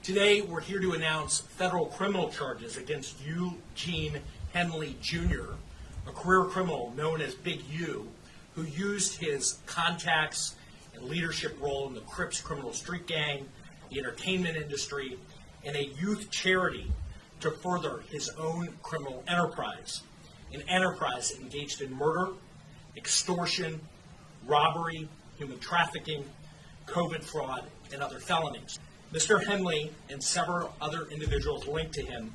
Today, we're here to announce federal criminal charges against Eugene Henley Jr., a career criminal known as Big U, who used his contacts and leadership role in the Crips criminal street gang, the entertainment industry, and a youth charity to further his own criminal enterprise, an enterprise engaged in murder, extortion, robbery, human trafficking, COVID fraud, and other felonies. Mr. Henley and several other individuals linked to him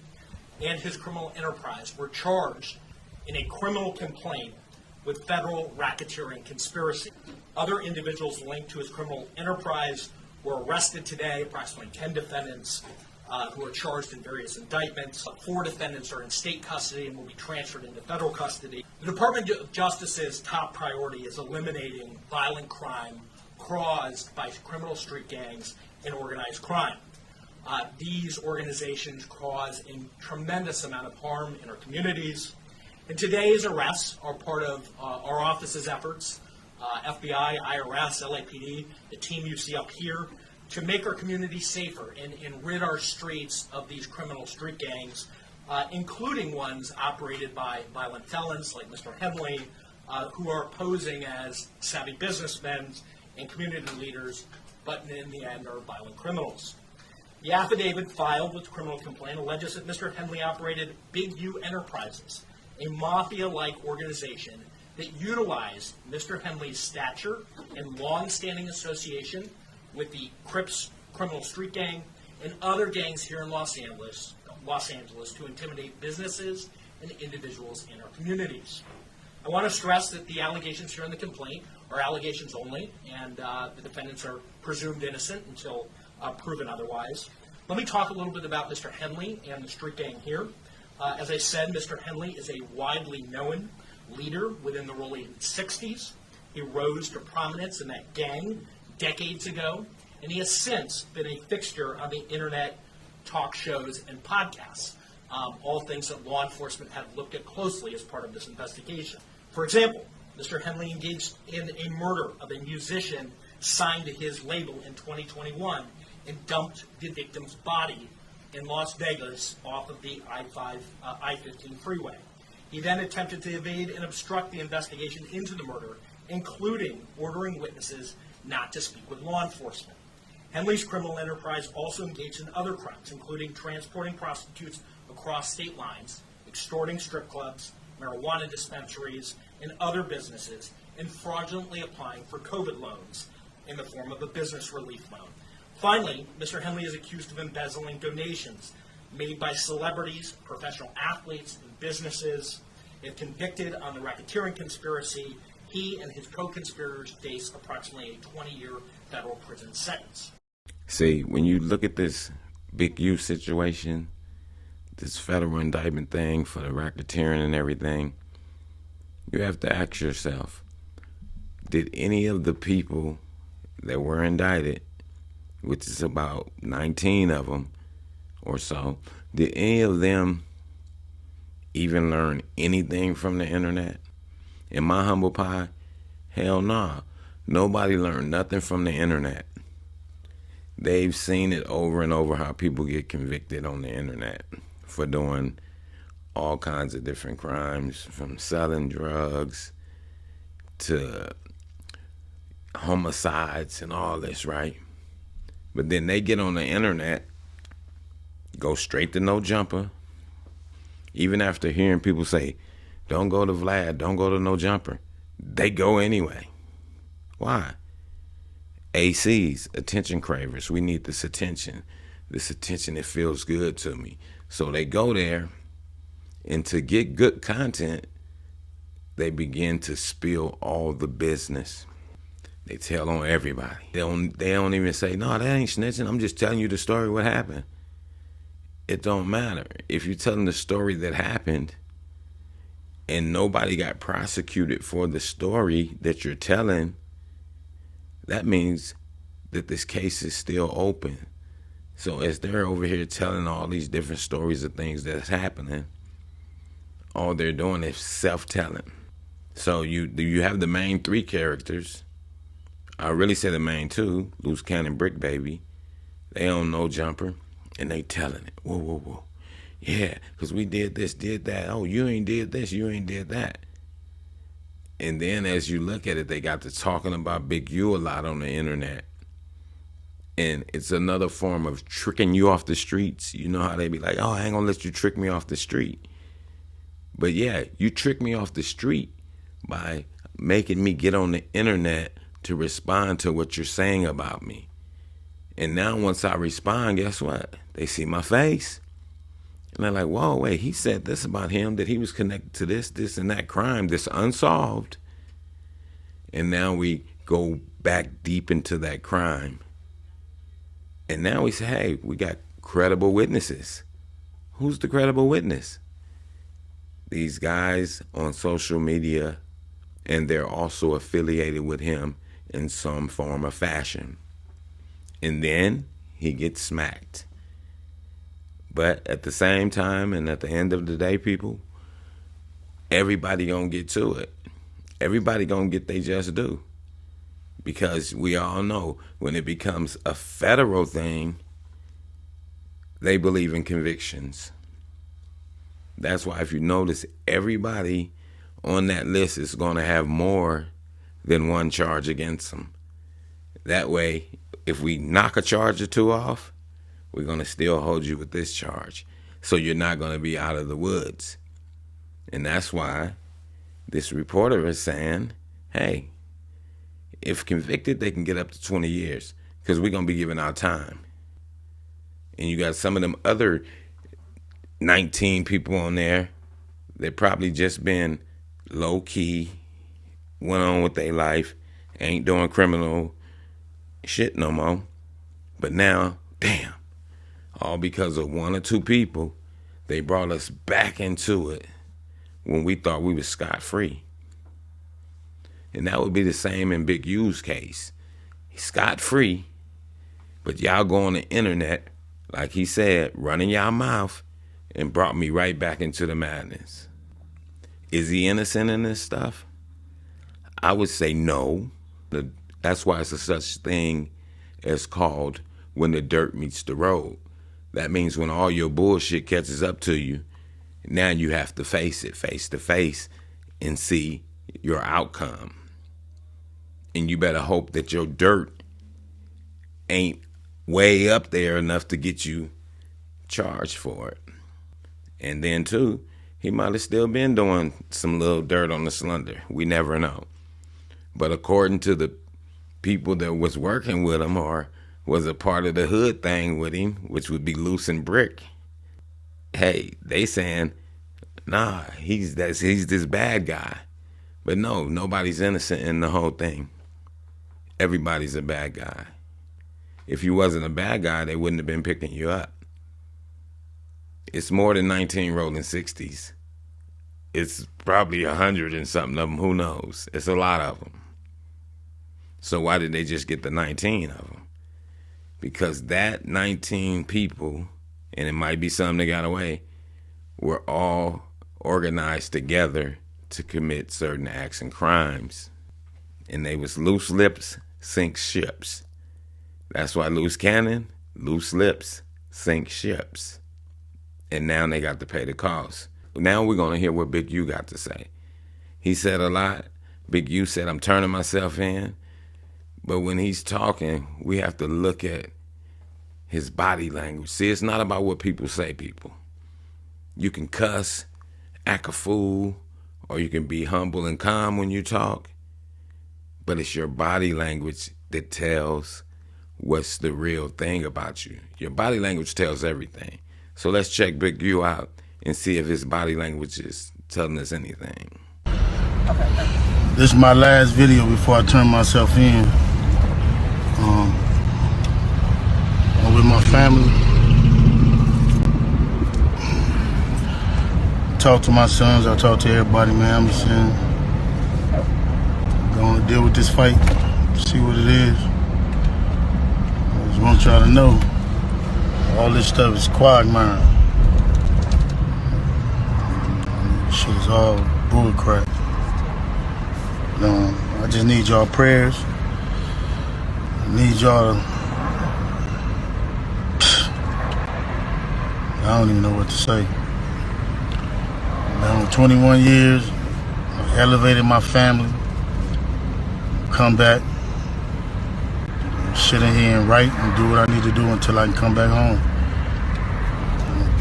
and his criminal enterprise were charged in a criminal complaint with federal racketeering conspiracy. Other individuals linked to his criminal enterprise were arrested today, approximately 10 defendants who are charged in various indictments. 4 defendants are in state custody and will be transferred into federal custody. The Department of Justice's top priority is eliminating violent crime caused by criminal street gangs and organized crime. These organizations cause a tremendous amount of harm in our communities. And today's arrests are part of our office's efforts, FBI, IRS, LAPD, the team you see up here, to make our community safer and rid our streets of these criminal street gangs, including ones operated by violent felons like Mr. Henley, who are posing as savvy businessmen and community leaders, but in the end are violent criminals. The affidavit filed with the criminal complaint alleges that Mr. Henley operated Big U Enterprises, a mafia-like organization that utilized Mr. Henley's stature and long-standing association with the Crips criminal street gang and other gangs here in Los Angeles to intimidate businesses and individuals in our communities. I want to stress that the allegations here in the complaint are allegations only, and the defendants are presumed innocent until proven otherwise. Let me talk a little bit about Mr. Henley and the street gang here. As I said, Mr. Henley is a widely known leader within the early 60s. He rose to prominence in that gang decades ago, and he has since been a fixture on the internet talk shows and podcasts, all things that law enforcement have looked at closely as part of this investigation. For example, Mr. Henley engaged in a murder of a musician signed to his label in 2021 and dumped the victim's body in Las Vegas off of the I-15 freeway. He then attempted to evade and obstruct the investigation into the murder, including ordering witnesses not to speak with law enforcement. Henley's criminal enterprise also engaged in other crimes, including transporting prostitutes across state lines, extorting strip clubs, marijuana dispensaries, and other businesses, and fraudulently applying for COVID loans in the form of a business relief loan. Finally, Mr. Henley is accused of embezzling donations made by celebrities, professional athletes, and businesses. If convicted on the racketeering conspiracy, he and his co-conspirators face approximately a 20-year federal prison sentence. See, when you look at this Big U situation, this federal indictment thing for the racketeering and everything, you have to ask yourself, did any of the people that were indicted, which is about 19 of them or so, did any of them even learn anything from the internet? In my humble pie, hell nah. Nobody learned nothing from the internet. They've seen it over and over how people get convicted on the internet for doing all kinds of different crimes, from selling drugs to homicides and all this, right? But then they get on the internet, go straight to no jumper. Even after hearing people say, don't go to Vlad, don't go to no jumper, they go anyway. Why? ACs, attention cravers. We need this attention. This attention, it feels good to me. So they go there, and to get good content, they begin to spill all the business. They tell on everybody. They don't even say, no, that ain't snitching. I'm just telling you the story, what happened. It don't matter. If you're telling the story that happened and nobody got prosecuted for the story that you're telling, that means that this case is still open. So as they're over here telling all these different stories of things that's happening, all they're doing is self-telling. So you have the main 3 characters. I really say the main 2, Loose Cannon, BRICC Baby. They own no jumper. And they telling it, whoa, whoa, whoa. Yeah, because we did this, did that. Oh, you ain't did this, you ain't did that. And then as you look at it, they got to talking about Big U a lot on the internet. And it's another form of tricking you off the streets. You know how they be like, oh, I ain't gonna let you trick me off the street. But yeah, you trick me off the street by making me get on the internet to respond to what you're saying about me. And now once I respond, guess what? They see my face. And they're like, whoa, wait, he said this about him, that he was connected to this, and that crime, this unsolved. And now we go back deep into that crime. And now we say, hey, we got credible witnesses. Who's the credible witness? These guys on social media, and they're also affiliated with him in some form or fashion. And then he gets smacked. But at the same time, and at the end of the day, people, everybody gonna get to it. Everybody gonna get they just due. Because we all know when it becomes a federal thing, they believe in convictions. That's why if you notice, everybody on that list is gonna have more than one charge against them. That way, if we knock a charge or two off, we're going to still hold you with this charge. So you're not going to be out of the woods. And that's why this reporter is saying, hey, if convicted, they can get up to 20 years because we're going to be giving our time. And you got some of them other 19 people on there that probably just been low-key, went on with their life, ain't doing criminal shit no more. But now, damn. All because of one or two people, they brought us back into it when we thought we was scot-free. And that would be the same in Big U's case. He's scot-free, but y'all go on the internet, like he said, running y'all mouth, and brought me right back into the madness. Is he innocent in this stuff? I would say no. That's why it's a such thing as called when the dirt meets the road. That means when all your bullshit catches up to you, now you have to face it face to face and see your outcome. And you better hope that your dirt ain't way up there enough to get you charged for it. And then too, he might have still been doing some little dirt on the slender. We never know. But according to the people that was working with him or was a part of the hood thing with him, which would be LUCE and BRICC, hey, they saying, nah, he's this bad guy. But no, nobody's innocent in the whole thing. Everybody's a bad guy. If you wasn't a bad guy, they wouldn't have been picking you up. It's more than 19 rolling 60s. It's probably 100 and something of them. Who knows? It's a lot of them. So why did they just get the 19 of them? Because that 19 people, and it might be some that got away, were all organized together to commit certain acts and crimes. And they was loose lips, sink ships. That's why loose cannon, loose lips, sink ships. And now they got to pay the cost. Now we're going to hear what Big U got to say. He said a lot. Big U said, I'm turning myself in. But when he's talking, we have to look at his body language. See, it's not about what people say, people. You can cuss, act a fool, or you can be humble and calm when you talk. But it's your body language that tells what's the real thing about you. Your body language tells everything. So let's check Big U out and see if his body language is telling us anything. This is my last video before I turn myself in. I'm with my family. Talk to my sons, I talk to everybody, man. I'm just saying, gonna deal with this fight, see what it is. I just want y'all to know, all this stuff is quagmire. Shit is all bullcrap. I just need y'all prayers. I need y'all to I don't even know what to say. Now, 21 years, I elevated my family, come back, sit in here and write and do what I need to do until I can come back home.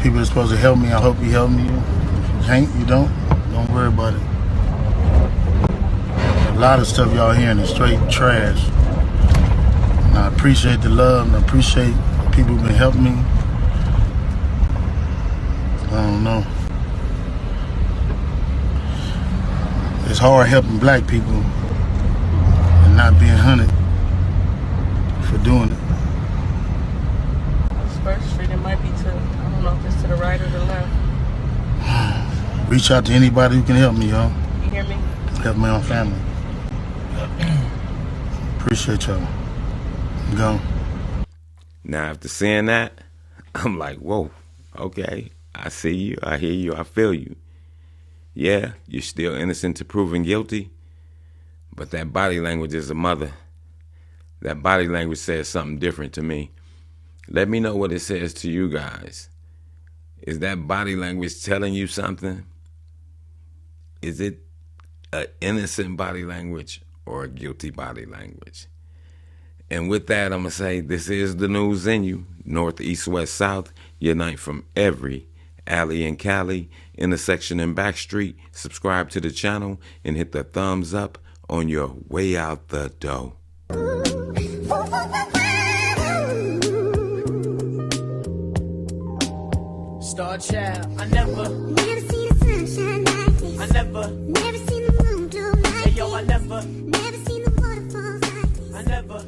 People are supposed to help me. I hope you help me. If you can't, you don't. Don't worry about it. A lot of stuff y'all hearing is straight trash. And I appreciate the love and I appreciate the people who've been helping me. I don't know. It's hard helping black people and not being hunted for doing it. It's First Street, it might be to, I don't know if it's to the right or the left. Reach out to anybody who can help me, y'all. You hear me? Help my own family. Appreciate y'all. Go. Now, after seeing that, I'm like, whoa, okay. I see you, I hear you, I feel you. Yeah, you're still innocent to proven guilty, but that body language is a mother. That body language says something different to me. Let me know what it says to you guys. Is that body language telling you something? Is it an innocent body language or a guilty body language? And with that, I'm going to say this is the news in you. North, east, west, south. Unite from every alley and Cali, intersection and back street. Subscribe to the channel and hit the thumbs up on your way out the door. Star child, I never seen the sunshine like this. I never Never seen the moon glow like hey yo, I this. never Never seen the waterfalls like this. I never